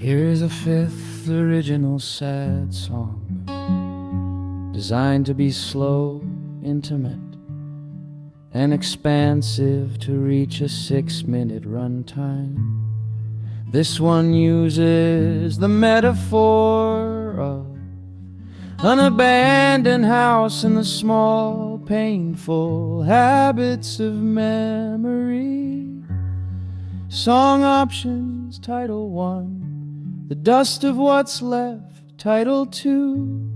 Here's a fifth original sad song, designed to be slow, intimate, and expansive to reach a 6-minute runtime. This one uses the metaphor of an abandoned house and the small, painful habits of memory. Song options, Title 1, The Dust of What's Left, Title 2,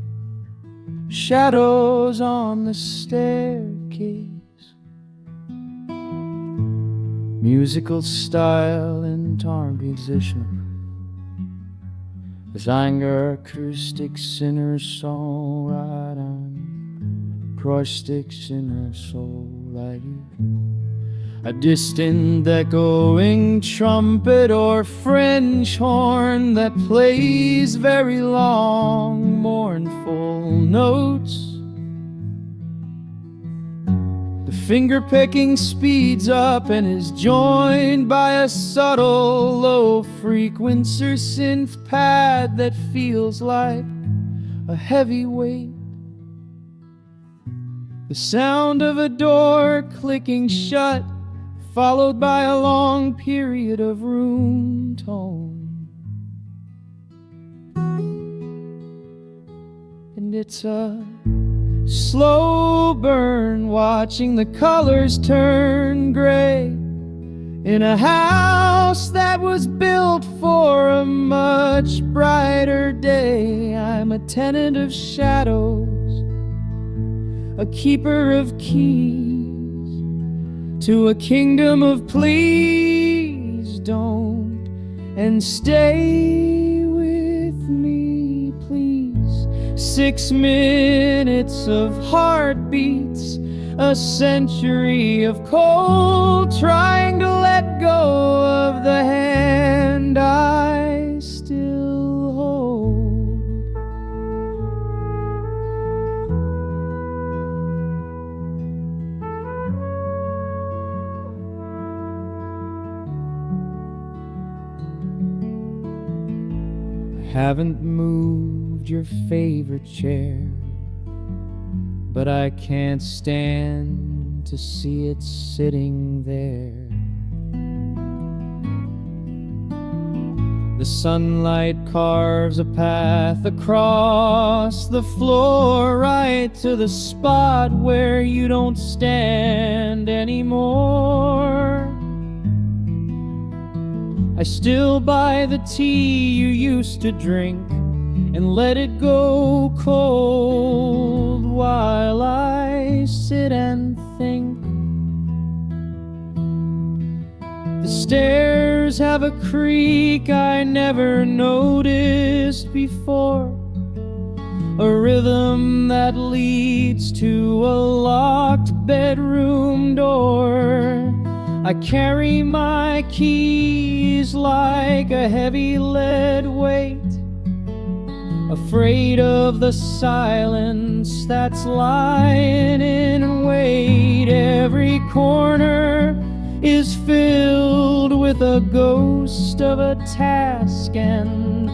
Shadows on the Staircase. Musical style and tone position, with anger, acoustic, sinner, songwriter, proistic, sinner, songwriter. A distant echoing trumpet or French horn that plays very long, mournful notes. The finger-picking speeds up and is joined by a subtle, low-frequency synth pad that feels like a heavy weight. The sound of a door clicking shut, followed by a long period of room tone. And it's a slow burn, watching the colors turn gray in a house that was built for a much brighter day. I'm a tenant of shadows, a keeper of keys to a kingdom of please don't, and stay with me please. 6 minutes of heartbeats, a century of cold, trying to let go of the hand I still hold. Haven't moved your favorite chair, but I can't stand to see it sitting there. The sunlight carves a path across the floor, right to the spot where you don't stand anymore. I still buy the tea you used to drink and let it go cold while I sit and think. The stairs have a creak I never noticed before, a rhythm that leads to a locked bedroom door. I carry my keys like a heavy lead weight, afraid of the silence that's lying in wait. Every corner is filled with a ghost of a task, and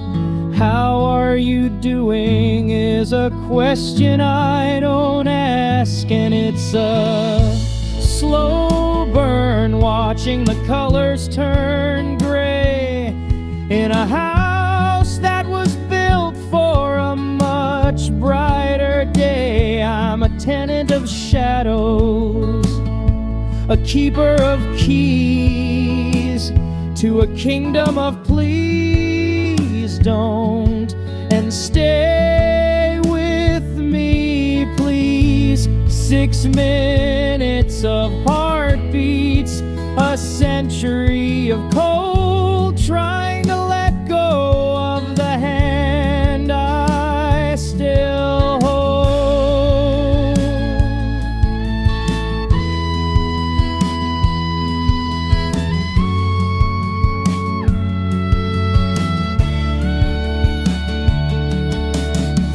how are you doing is a question I don't ask. And it's a slow burn, watching the colors turn gray in a house that was built for a much brighter day. I'm a tenant of shadows, a keeper of keys to a kingdom of please don't, and stay with me please. 6 minutes of heartbeats, a century of cold, trying to let go of the hand I still hold.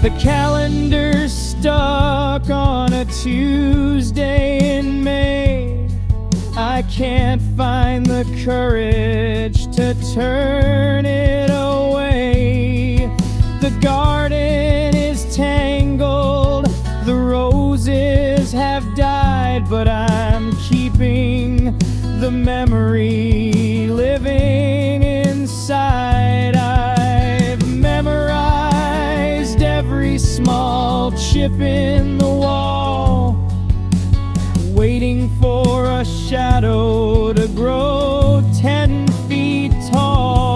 The calendar's stuck on a Tuesday in May. I can't find the courage to turn it away. garden is tangled, the roses have died, but I'm keeping the memory living inside. I've memorized every small chip in the wall, waiting for a shadow to grow 10 feet tall.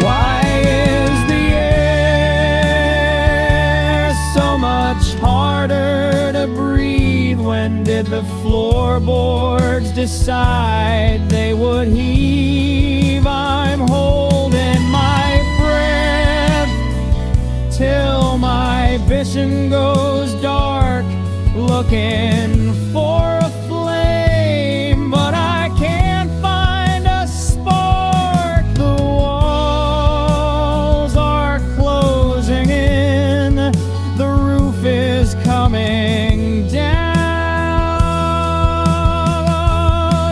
Why is the air so much harder to breathe? When did the floorboards decide they would heave? I'm holding my breath till my vision goes dark, looking for a flame, but I can't find a spark. The walls are closing in, the roof is coming down.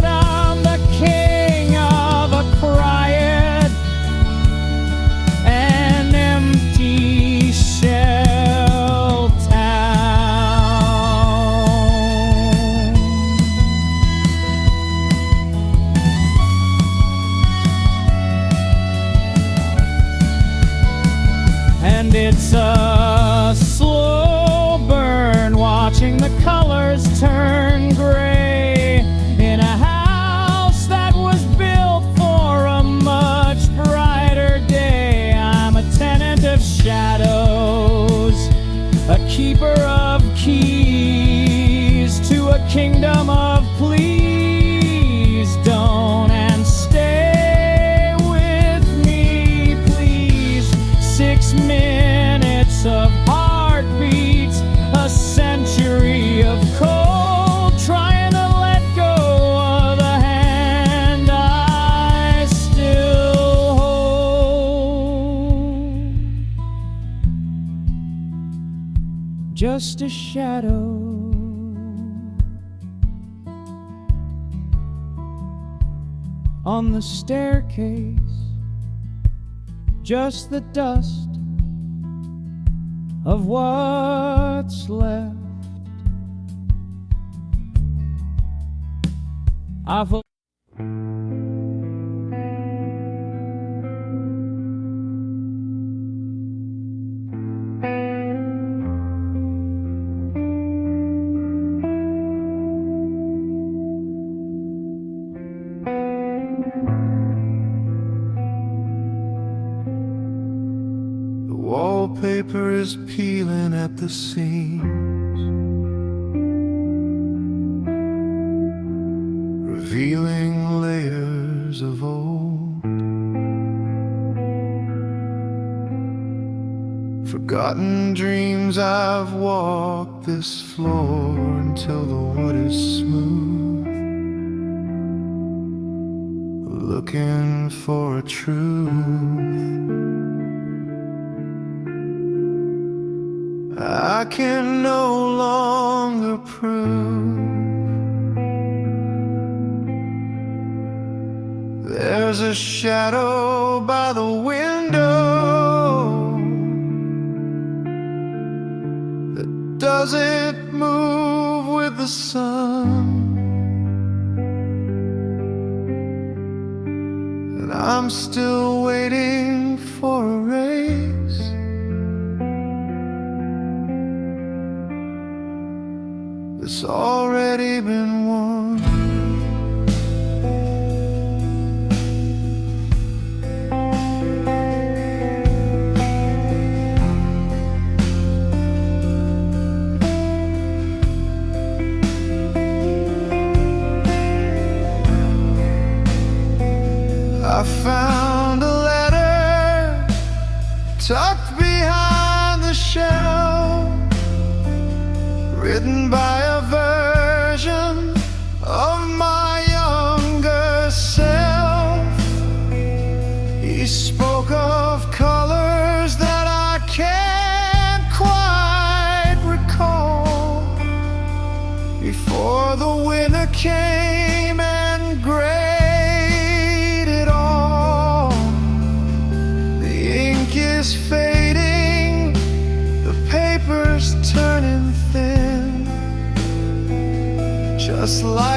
I'm the king of a quiet and empty shell town. And it's a slow burn, watching the colors turn gray in a house that was built for a much brighter day. I'm a tenant of shadows, a keeper of keys to a kingdom of please don't, and stay with me please. 6 minutes of heartbeats, a century of cold, trying to let go of the hand I still hold. Just a shadow on the staircase, just the dust of what's left. I've wallpaper is peeling at the seams, revealing layers of old, forgotten dreams. I've walked this floor until the wood is smooth, looking for a truth I can no longer prove. There's a shadow by the window that doesn't move with the sun, and I'm still waiting for a race that's already been won. I found a letter tucked behind the shelf, written by a version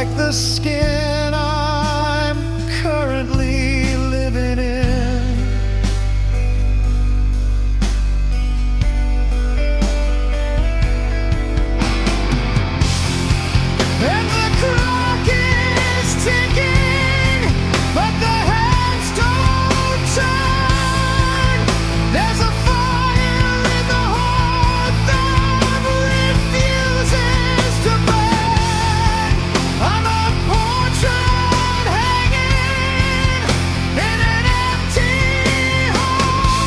like the skin I'm currently living in. And the clock is ticking, but the hands don't turn. There's a fire in the heart that refuses to burn. I'm a portrait hanging in an empty hall,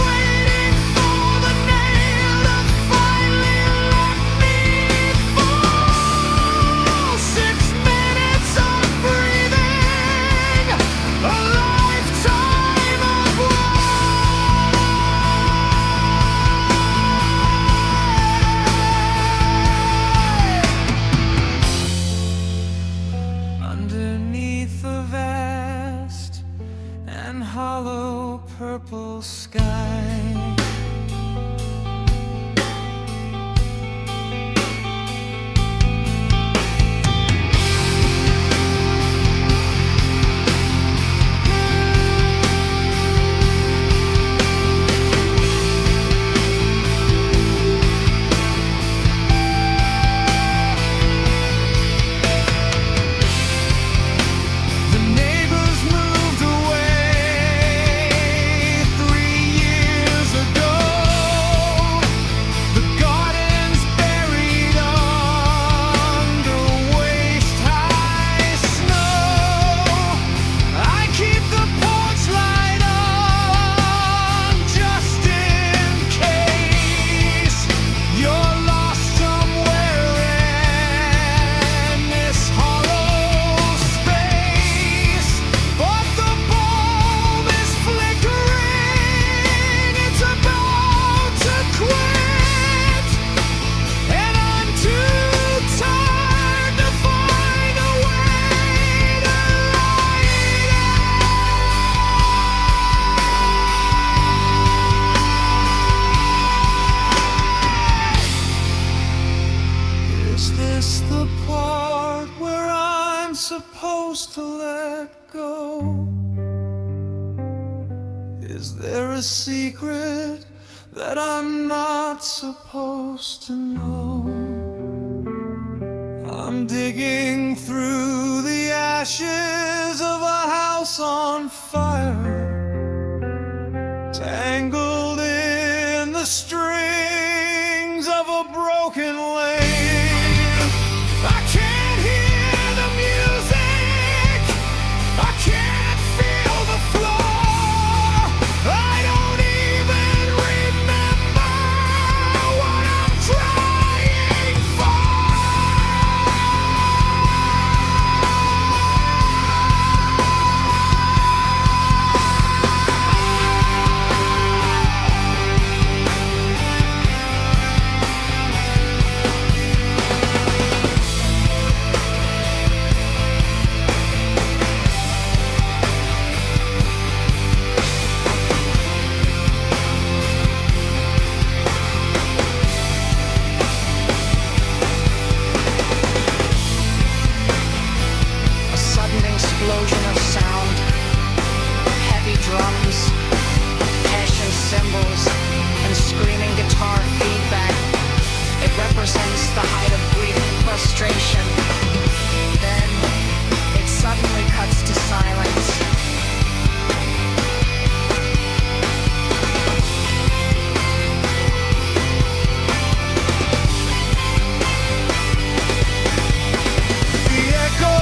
waiting for the nail to finally let me fall. 6 minutes of breathing, a lifetime of underneath the vast and hollow purple sky. The neighbors moved away 3 years ago. The garden's buried under waist-high snow. I keep the porch light on just in case you're lost somewhere in this hollow space. But the bulb is flickering, it's about to quit, and I'm too tired to find a way to light it. Is this the part where I'm supposed to let go? Is there a secret that I'm not supposed to know? I'm digging through the ashes of a house on fire, tangled in the strings of a broken lane. I can't hear the music, I can't feel the floor, I don't even remember what I'm trying for. A sudden explosion of sound, heavy drums, passion cymbals, and screaming guitar feedback. It represents the height of grief and frustration. Then it suddenly cuts to silence. The echo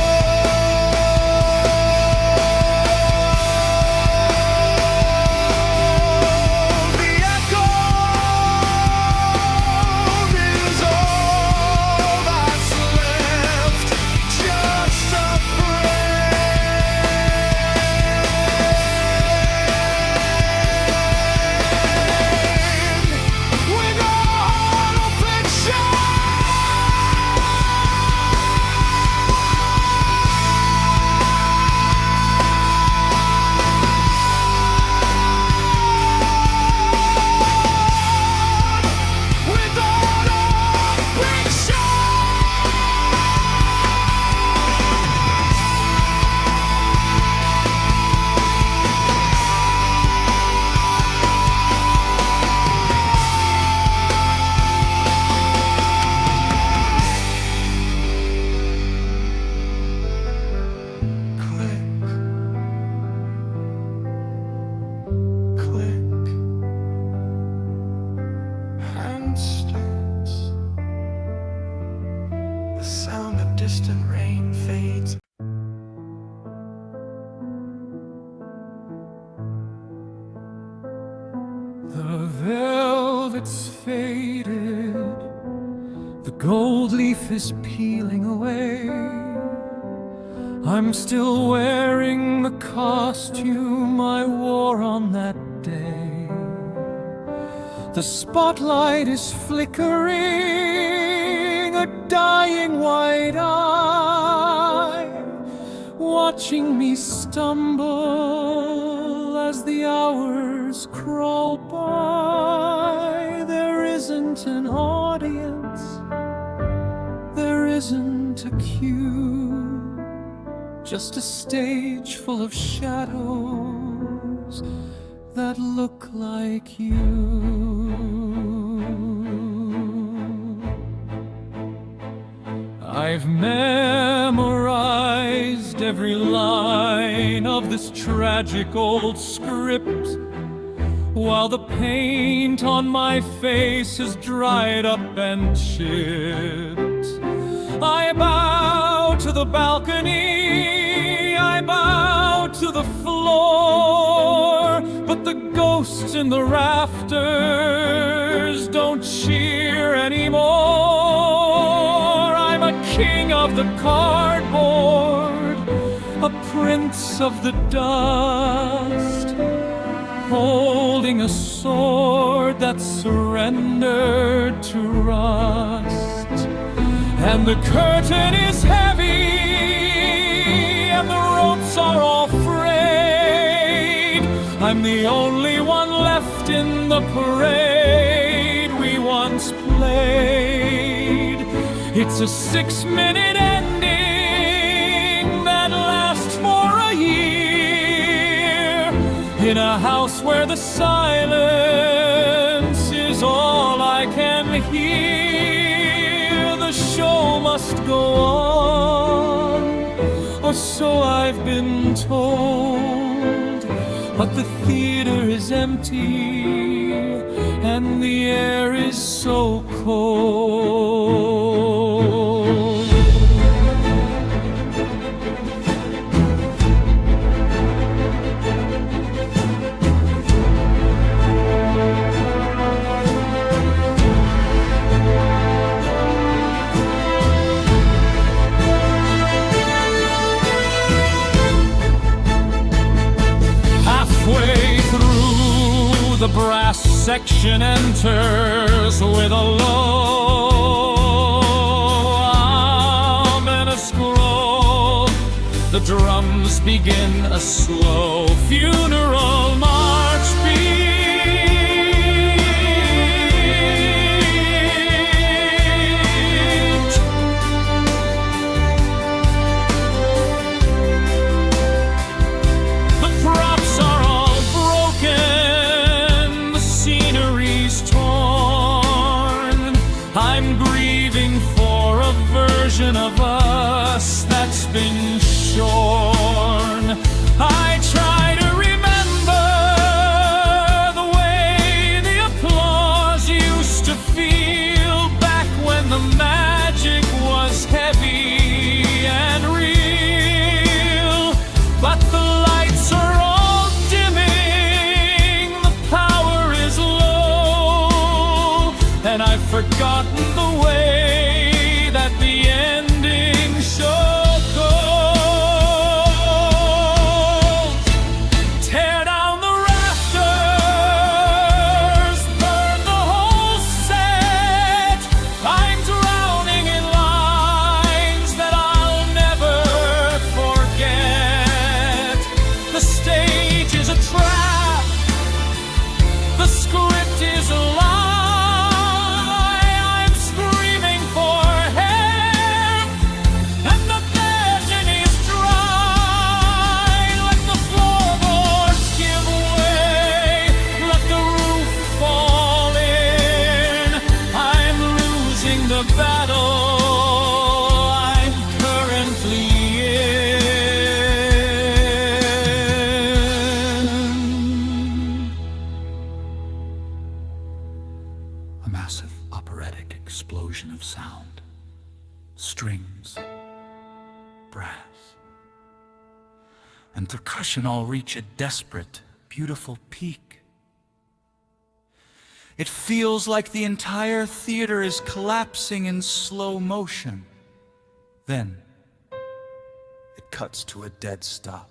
gold leaf is peeling away. I'm still wearing the costume I wore on that day. The spotlight is flickering, a dying white eye, watching me stumble as the hours crawl by. There isn't an audience, there isn't a cue, just a stage full of shadows that look like you. I've memorized every line of this tragic old script, while the paint on my face has dried up and chipped. I bow to the balcony, I bow to the floor, but the ghosts in the rafters don't cheer anymore. I'm a king of the cardboard, a prince of the dust, holding a sword that's surrendered to rust. And the curtain is heavy, and the ropes are all frayed. I'm the only one left in the parade we once played. It's a 6-minute ending that lasts for a year, in a house where the silence is all I can hear. The show must go on, or so I've been told, but the theater is empty and the air is so cold. The brass section enters with a low ominous scroll. The drums begin a slow funeral march beat. The props are all broken, scenery's torn. I'm grieving for a version of us that's been shorn. I try to remember the way the applause used to feel back when the magic was heavy and real. But the lights are all dimming, the power is low, and I've forgotten the way that the ending show goes. Tear down the rafters, burn the whole set. I'm drowning in lines that I'll never forget. The stage is a trap, the script is a lie. I'm screaming for help, and the curtain is dry. Let the floorboards give way, let the roof fall in. I'm losing the battle I'm currently in. A massive operatic explosion of sound, strings, brass, and percussion all reach a desperate, beautiful peak. It feels like the entire theater is collapsing in slow motion. Then, it cuts to a dead stop.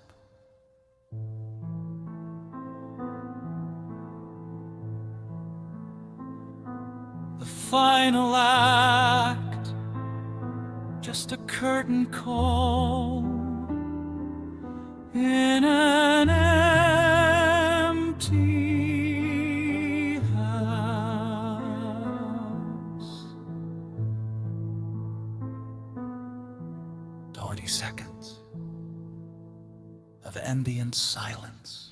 The final act, just a curtain call in an empty house. 20 seconds of ambient silence.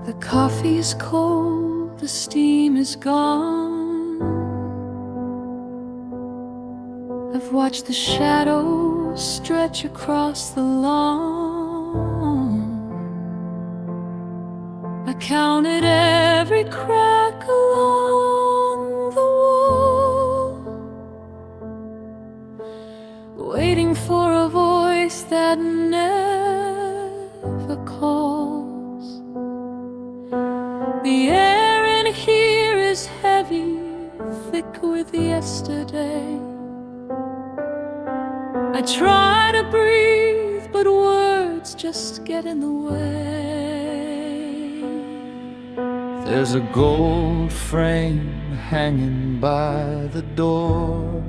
The coffee's cold, the steam is gone. I've watched the shadows stretch across the lawn. I counted every crack along the wall, waiting for a voice that never calls. The air in here is heavy, thick with yesterday. I try to breathe, but words just get in the way. There's a gold frame hanging by the door.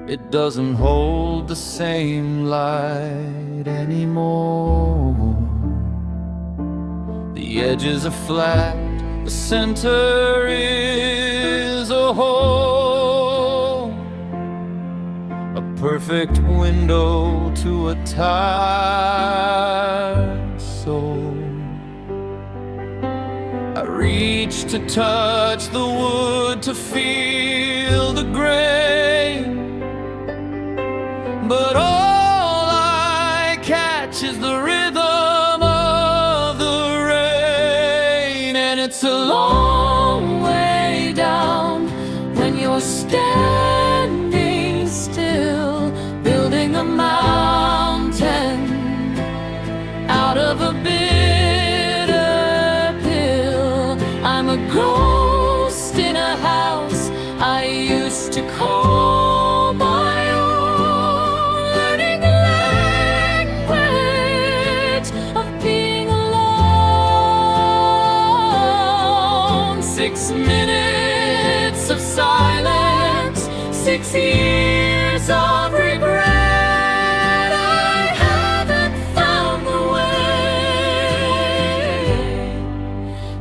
It doesn't hold the same light anymore. The edges are flat, the center is a hole, a perfect window to a tired soul. I reach to touch the wood, to feel the grain, but all I catch is the rhythm of the rain. And it's a long way down when you're standing still, building a mountain out of a bitter pill. I'm a ghost in a house I used to call my own, learning the language of being alone. 6 minutes of silence, 6 years of regret. I haven't found the way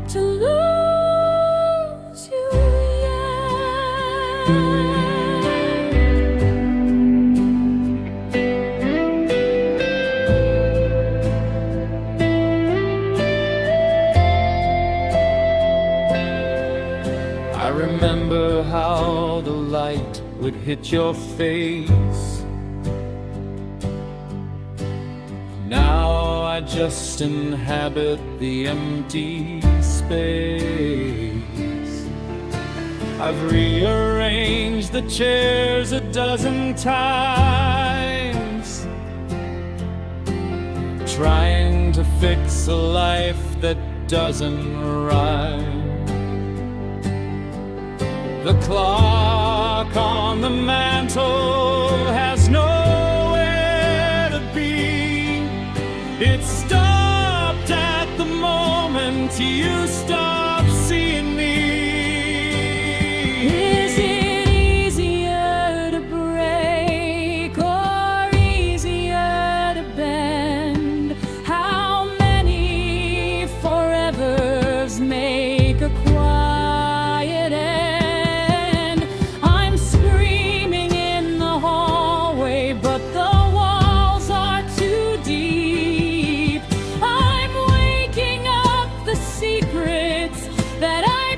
to lose you yet. I remember how the light would hit your face. Now I just inhabit the empty space. I've rearranged the chairs a dozen times, trying to fix a life that doesn't rhyme. The clock on the mantle has nowhere to be. It stopped at the moment you stopped seeing me. Is it easier to break or easier to bend? How many forevers make a quiet end? I'm screaming in the hallway, but the walls are too deep. I'm waking up the secrets that I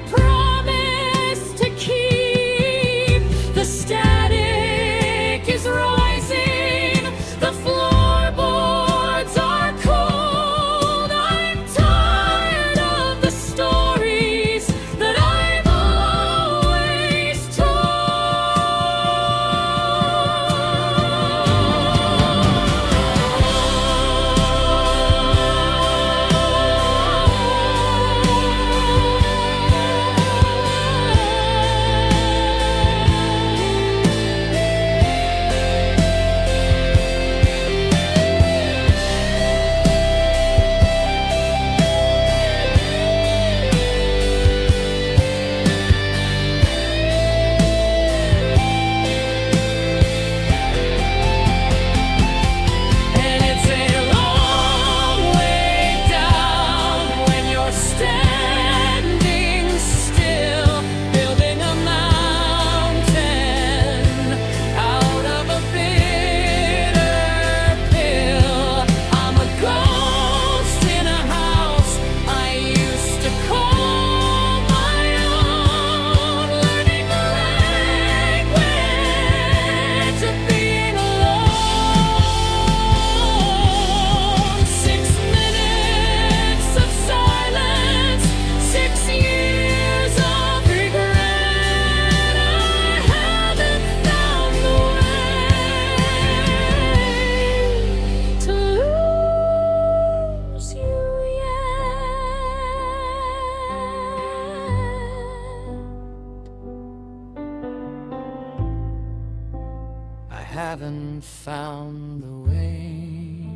haven't found the way.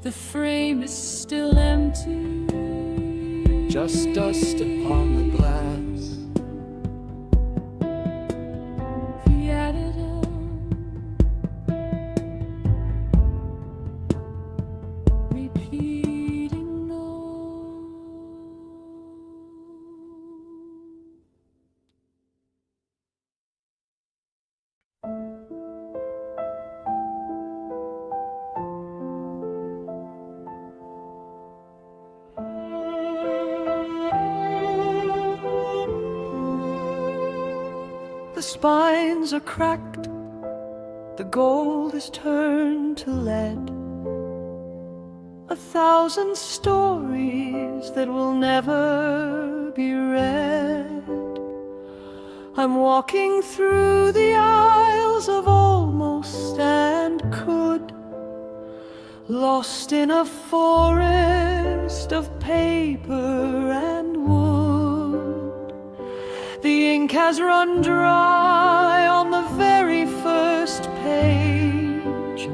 The frame is still empty, just dust upon the glass. the editor repeating notes. The spines are cracked, the gold is turned to lead. 1,000 stories that will never be read. I'm walking through the aisles of almost and could, lost in a forest of paper and wood. The ink has run dry on the very first page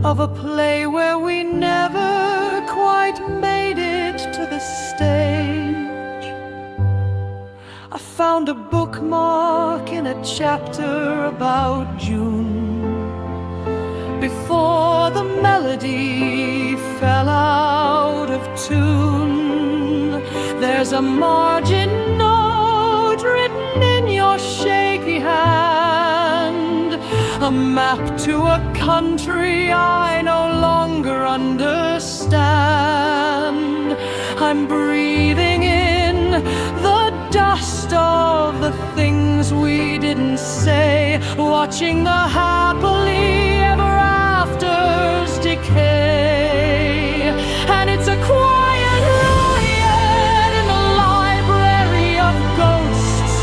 of a play where we never quite made it to the stage. I found a bookmark in a chapter about June, before the melody fell out of tune. There's a margin note written in your shaky hand, a map to a country I no longer understand. I'm breathing in the dust of the things we didn't say, watching the happily ever afters decay. And it's a quiet riot in the library of ghosts,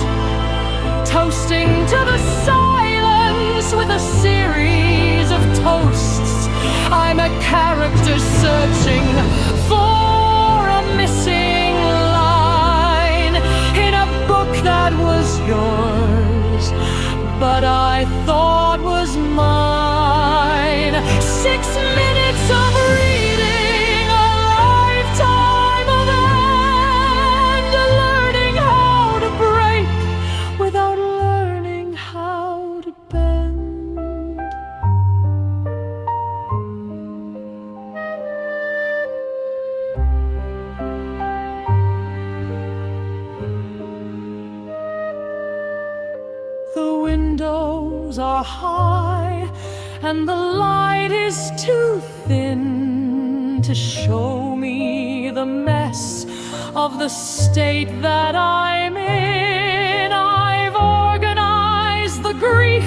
toasting to the silence with a series of toasts. I'm a character searching for a missing line in a book that was yours, but I thought was mine. 6 minutes of reading, a lifetime of end, learning how to break without learning how to bend. The windows are high and the light is too thin to show me the mess of the state that I'm in. I've organized the grief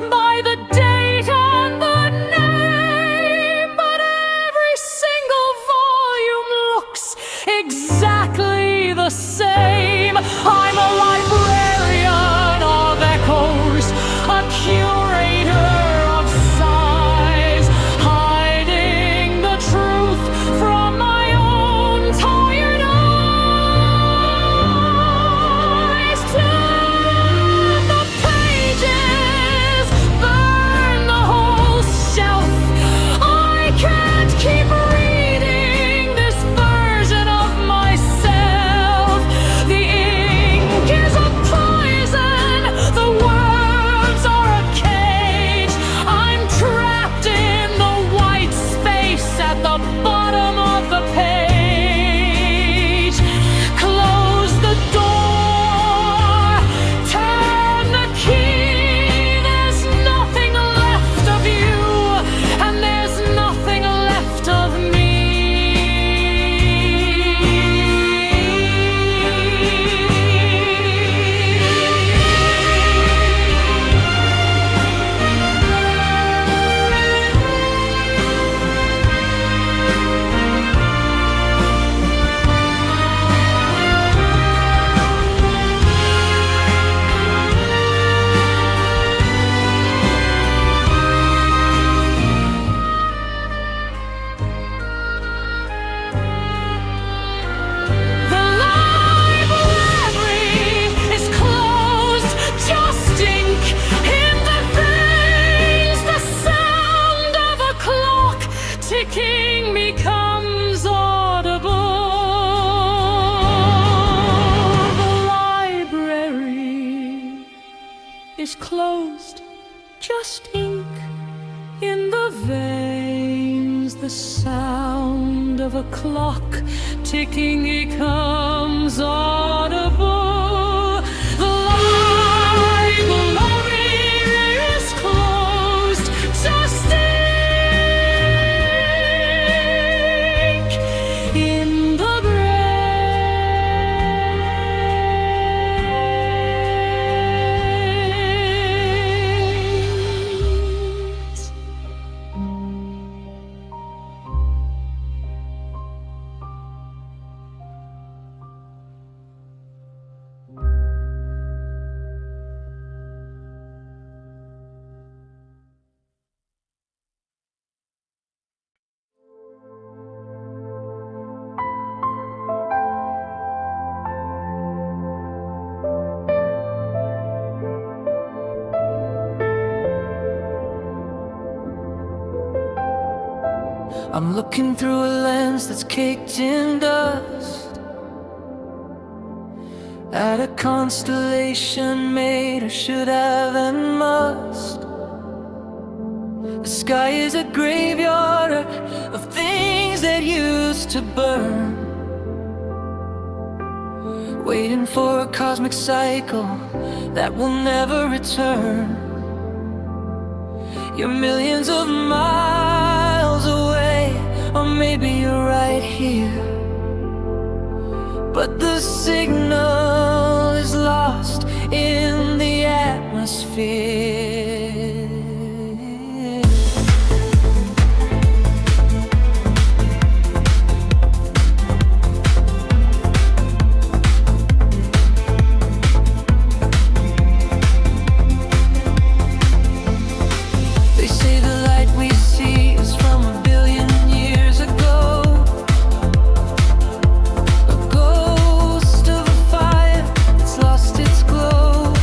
by the date and the name, but every single volume looks exactly the same. I'm a librarian of echoes, a curator of sighs, hiding the truth from my own tired eyes. Turn the pages, burn the whole shelf. I can't keep reading this version of myself. The closed, just ink in the veins. The sound of a clock ticking becomes audible. The light below me is closed, just ink in the brains. I'm looking through a lens that's caked in dust, at a constellation made of should have and must. The sky is a graveyard of things that used to burn, waiting for a cosmic cycle that will never return. You're millions of miles away, or maybe you're right here, but the signal is lost in the atmosphere. They say the light we see is from a billion years ago, a ghost of a fire that's lost its glow.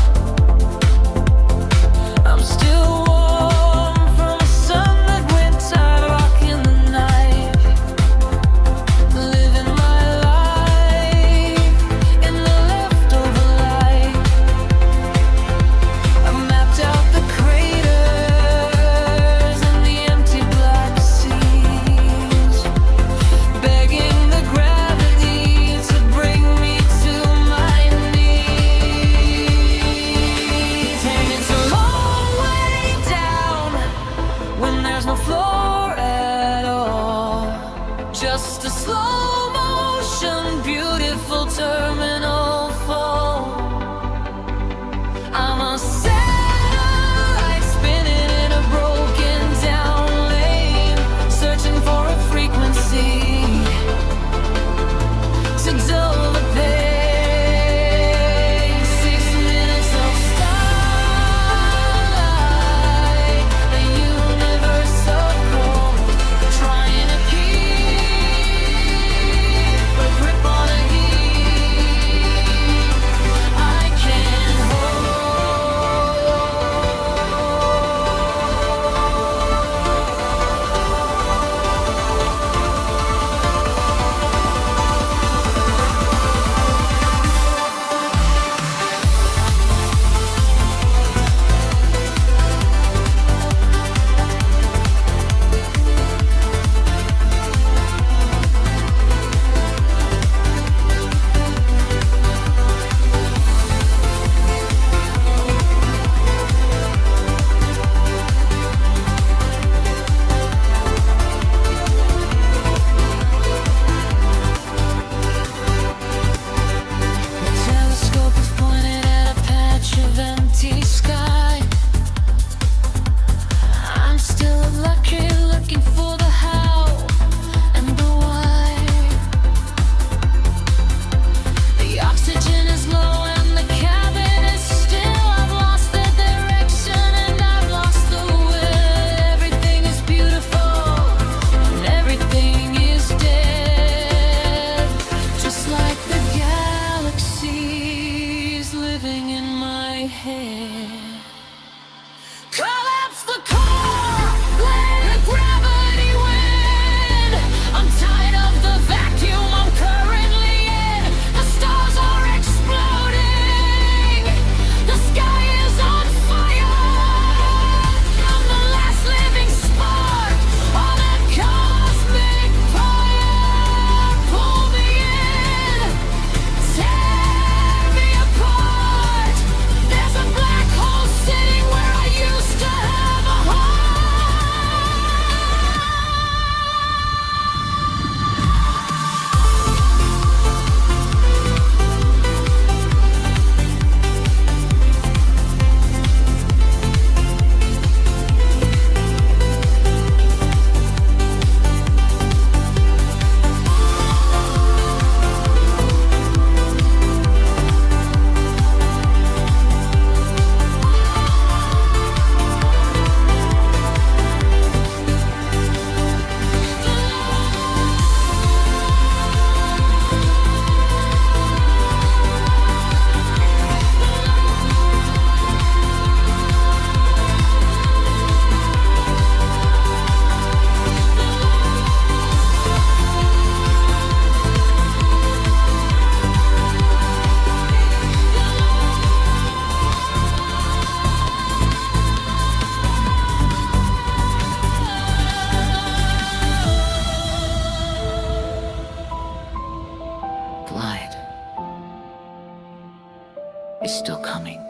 is still coming.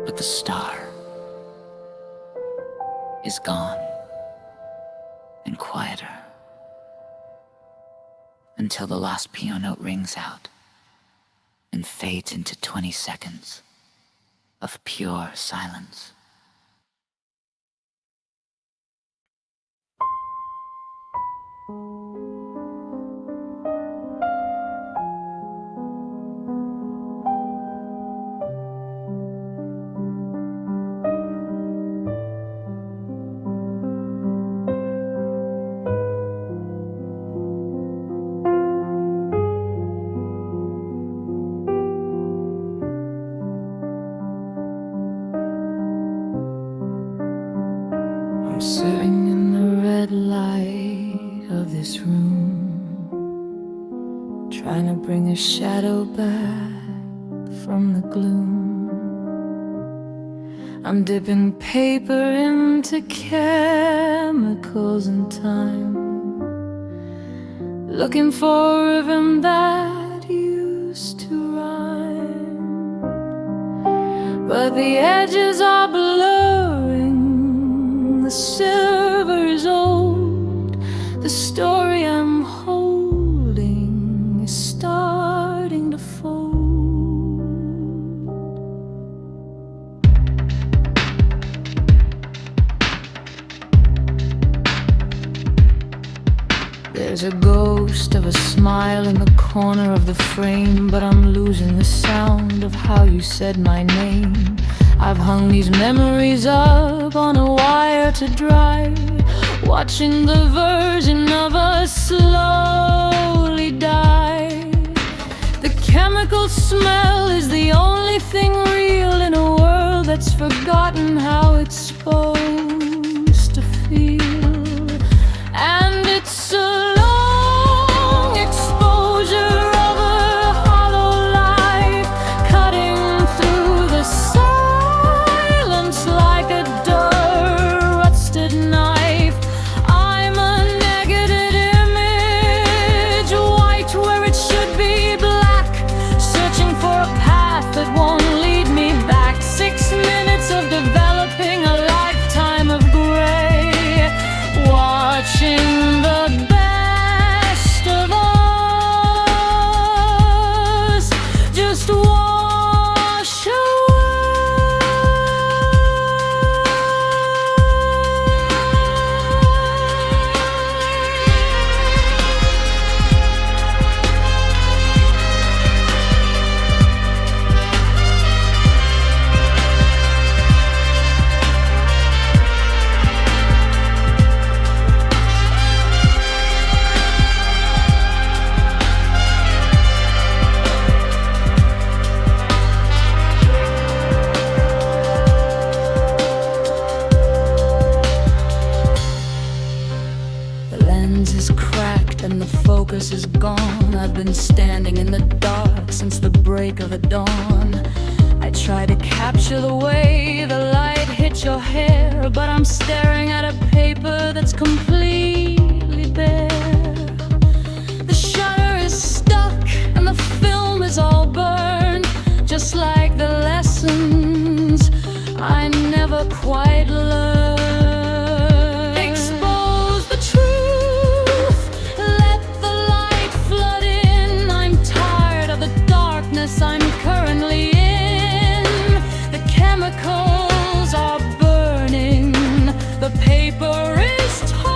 But the star is gone and quieter until the last piano note rings out and fades into 20 seconds of pure silence. I'm sitting in the red light of this room, trying to bring a shadow back from the gloom. I'm dipping paper into chemicals and time, looking for a rhythm that used to rhyme. But the edges are blurring, the silver is old, the story I'm holding is starting to fold. There's a ghost of a smile in the corner of the frame, but I'm losing the sound of how you said my name. I've hung these memories up on a wire to dry, watching the version of us slowly die. The chemical smell is the only thing real in a world that's forgotten how it's supposed to feel. And it's a long exposure of a hollow life, cutting through the silence like a dull, rusted knife. I'm a negative image, white where it should be black, searching for a path that won't lead me back. 6 minutes of developing a lifetime of gray, watching the best of us just wash The lens is cracked and the focus is gone. I've been standing in the dark since the break of the dawn. I try to capture the way the light hits your hair, but I'm staring at a paper that's completely bare. The shutter is stuck and the film is all burned, just like the lessons I never quite learned. Expose the truth, let the light flood in. I'm tired of the darkness I'm currently in. The chemicals are burning, the paper is torn.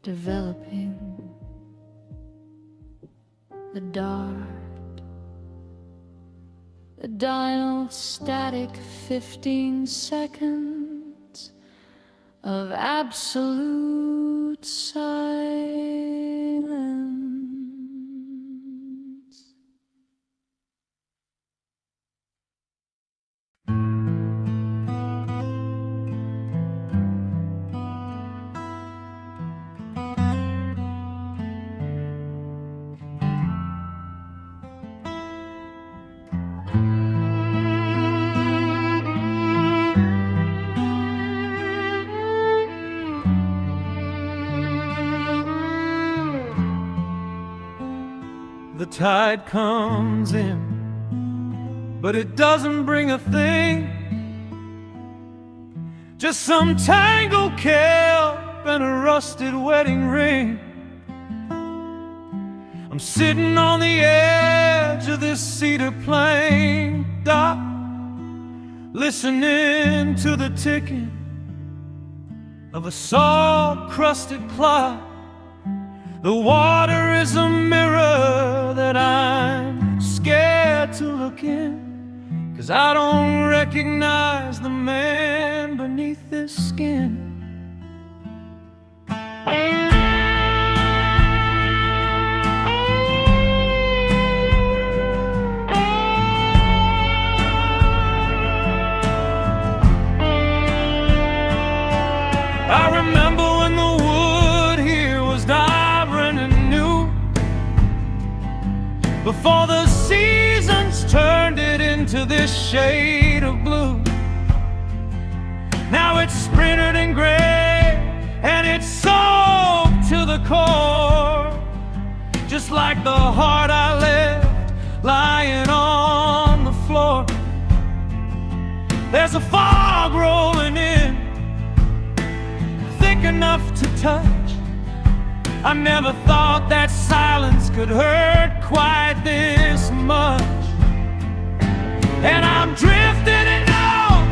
developing. The dart, the dial static, 15 seconds of absolute silence. The tide comes in, but it doesn't bring a thing. Just some tangled kelp and a rusted wedding ring. I'm sitting on the edge of this cedar plank dock, listening to the ticking of a salt-crusted clock. The water is a mirror that I'm scared to look in, 'cause I don't recognize the man beneath this skin. I remember when the wood here was vibrant and new, before the seasons turned it into this shade of blue. Now it's splintered and gray, and it's soaked to the core, just like the heart I left lying on the floor. There's a fog rolling in, thick enough to touch. I never thought that silence could hurt quite this much. And I'm drifting it now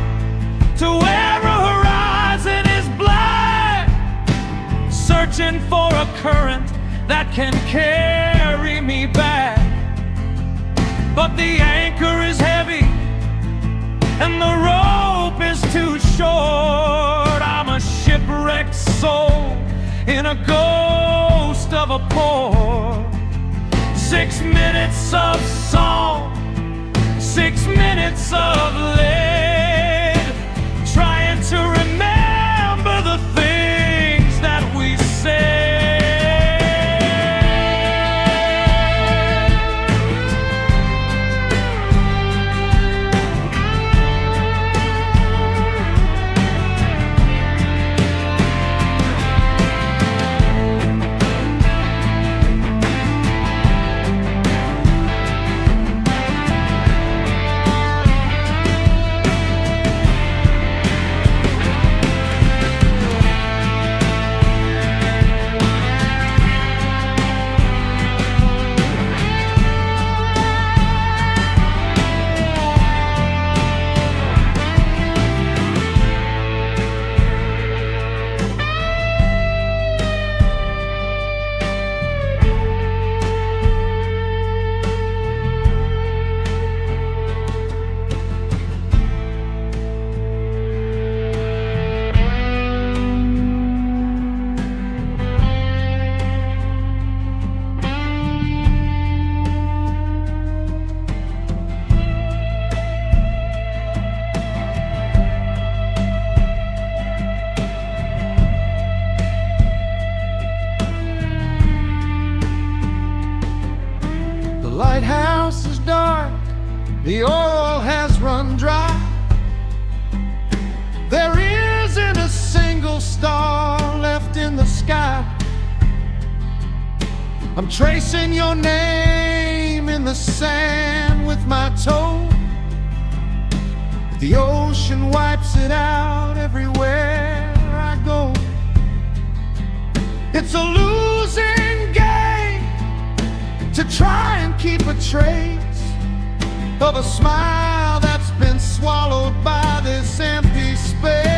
to where a horizon is black, searching for a current that can carry me back. But the anchor is heavy and the rope is too short. I'm a shipwrecked soul in a ghost of a port. 6 minutes of song, 6 minutes of lead, trying to remember the things that we said. Lighthouse is dark, the oil has run dry. There isn't a single star left in the sky. I'm tracing your name in the sand with my toe. The ocean wipes it out everywhere I go. It's a losing game to try and keep a trace of a smile that's been swallowed by this empty space.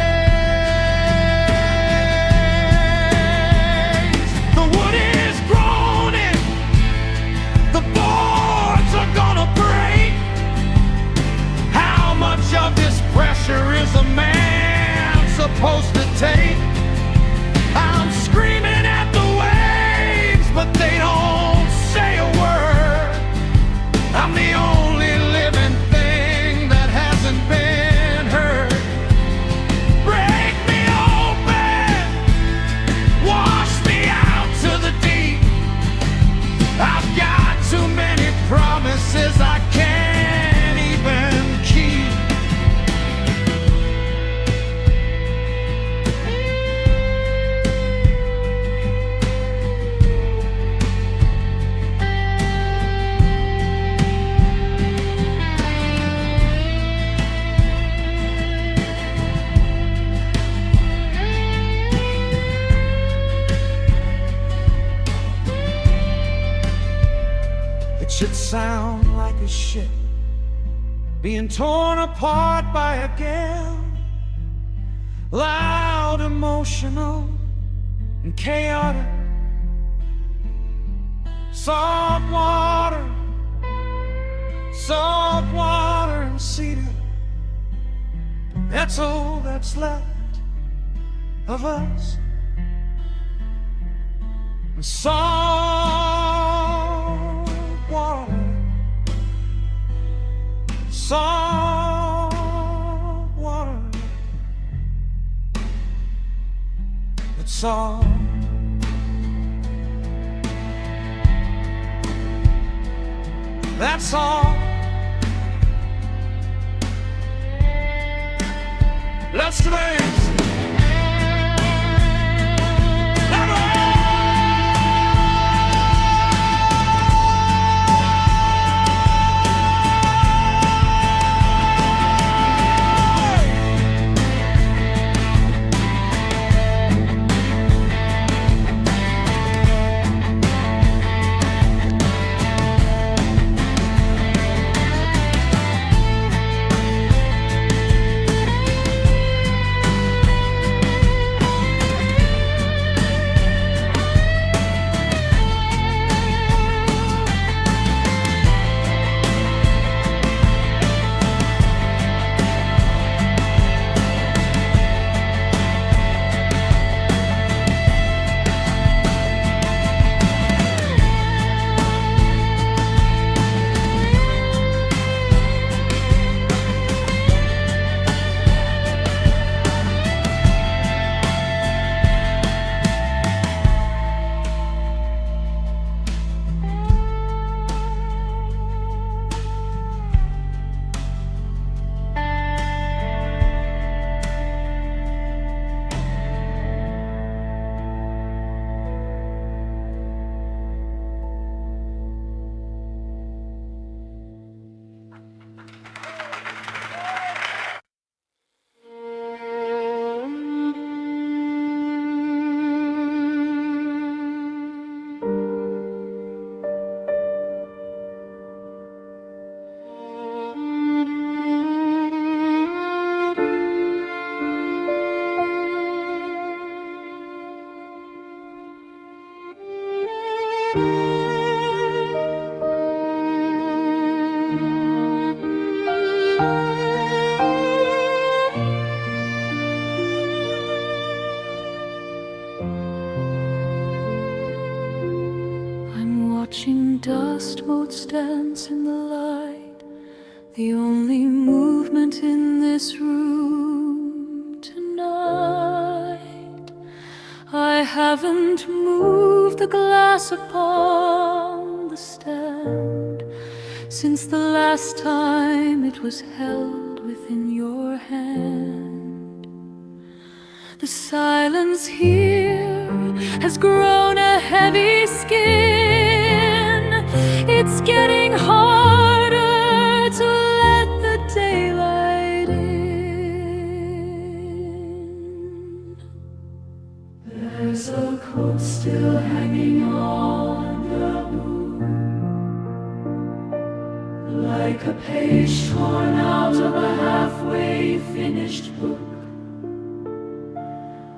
sound like a ship being torn apart by a gale. Loud, emotional, and chaotic. Salt water and cedar. That's all that's left of us. Salt water, salt water. That's all. That's all. Let's dance. Watching dust motes dance in the light, the only movement in this room tonight. I haven't moved the glass upon the stand since the last time it was held within your hand. The silence here has grown a heavy skin. It's getting harder to let the daylight in. There's a coat still hanging on the moon, like a page torn out of a halfway finished book.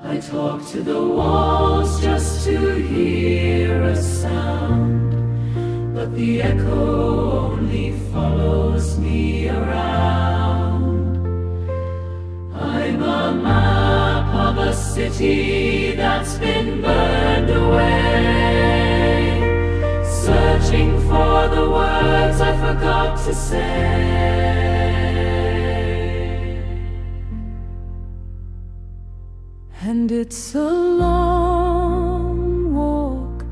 I talk to the walls just to hear a sound, but the echo only follows me around. I'm a map of a city that's been burned away, searching for the words I forgot to say. And it's a long walk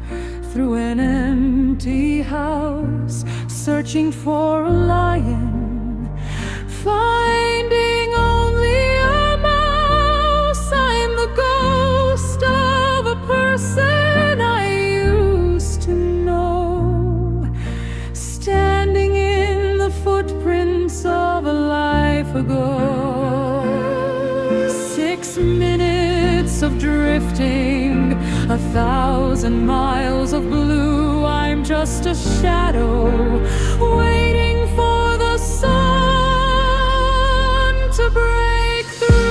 through an empty house, searching for a lion, finding only a mouse. I'm the ghost of a person I used to know, standing in the footprints of a life ago. 6 minutes of drifting 1,000 miles of blue, I'm just a shadow waiting for the sun to break through.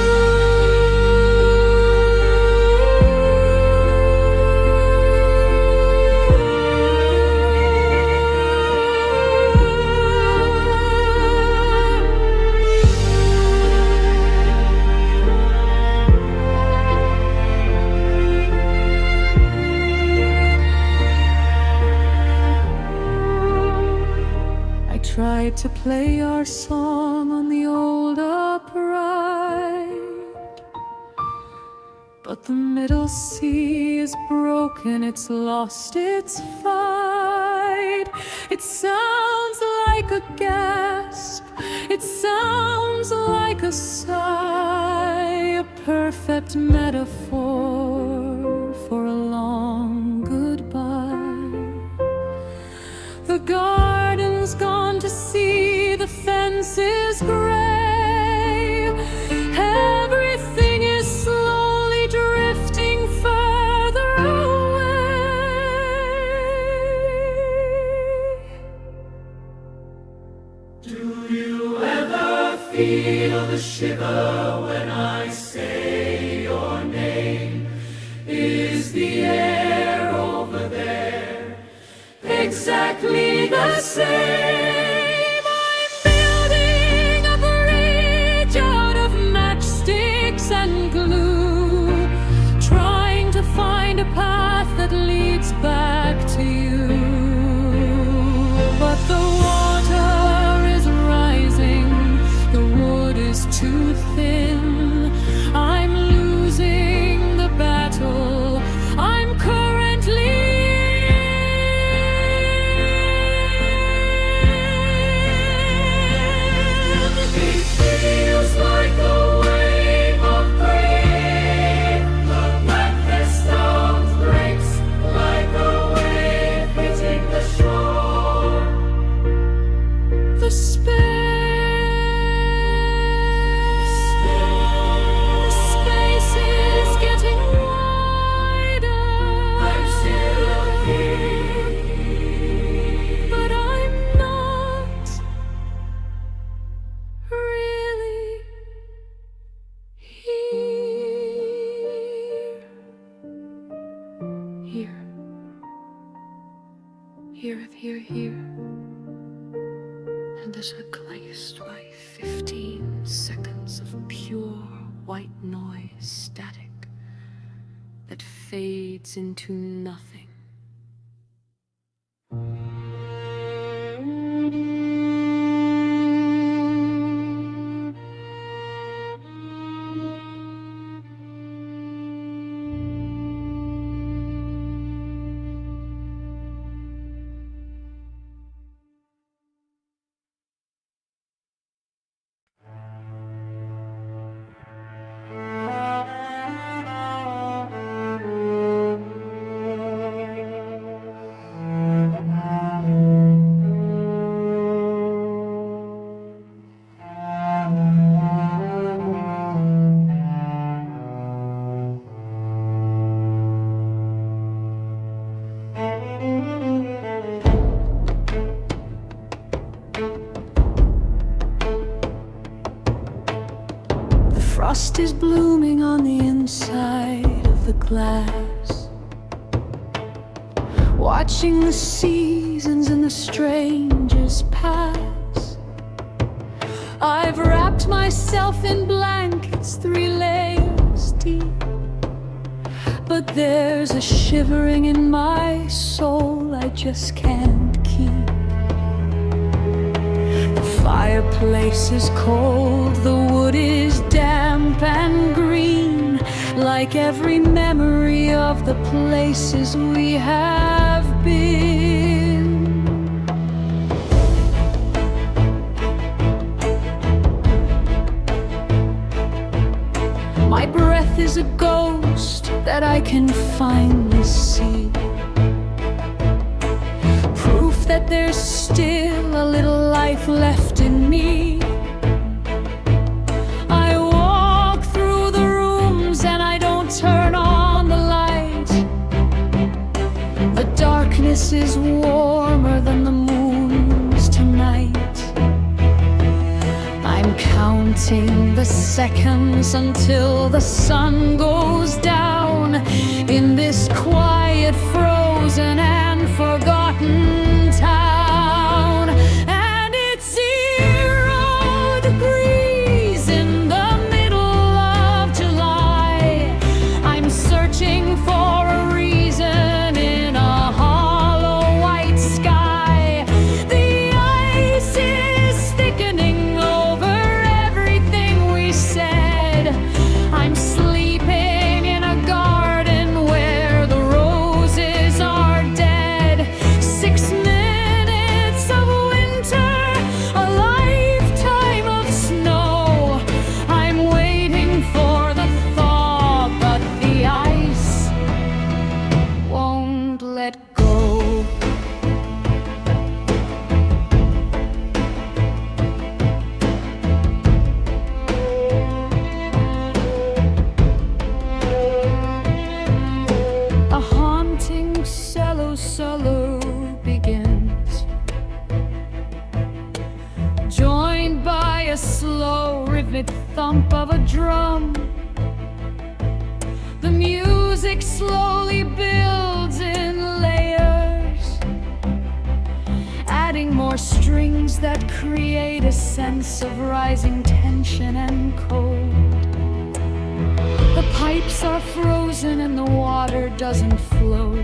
Tried to play our song on the old upright, but the middle C is broken, it's lost its fight. It sounds like a gasp, it sounds like a sigh, a perfect metaphor for a long goodbye. The garden's gone to see, the fence is gray, everything is slowly drifting further away. Do you ever feel the shiver when I say your name? Is the air over there exactly the same? I'm building a bridge out of matchsticks and glue, trying to find a path that leads back to you. But the water is rising, the wood is too thin. I'm losing the battle, I'm currently. Here, and as I glazed by 15 seconds of pure white noise static that fades into nothing. Frost is blooming on the inside of the glass, watching the seasons and the strangers pass. I've wrapped myself in blankets 3 layers deep, but there's a shivering in my soul I just can't keep. The fireplace is cold, the wood is damp and green, like every memory of the places we have been. My breath is a ghost that I can finally see, proof that there's still a little life left in me. I walk through the rooms and I don't turn on the light. counting the seconds until the sun goes down in this quiet, frozen and forgotten town. And it's 0 degrees in the middle of July. I'm searching for a reason in a hollow white sky. The ice is thickening over everything we said. I'm sleeping in a garden where the roses are dead. 6 minutes of winter, a lifetime of snow. I'm waiting for the thaw, but the ice won't let go. A haunting solo begins, joined by a slow rhythmic thump of a drum. The music slowly builds in layers, adding more strings that create a sense of rising tension and cold. The pipes are frozen and the water doesn't flow,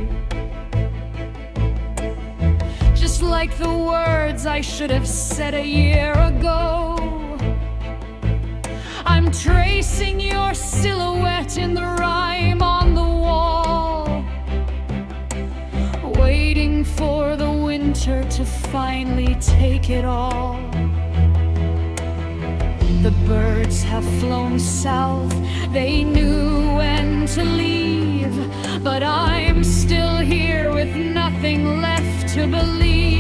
just like the words I should have said a year ago. I'm tracing your silhouette in the rime on the wall, waiting for the winter to finally take it all. The birds have flown south, they knew when to leave, but I'm still here with nothing left to believe.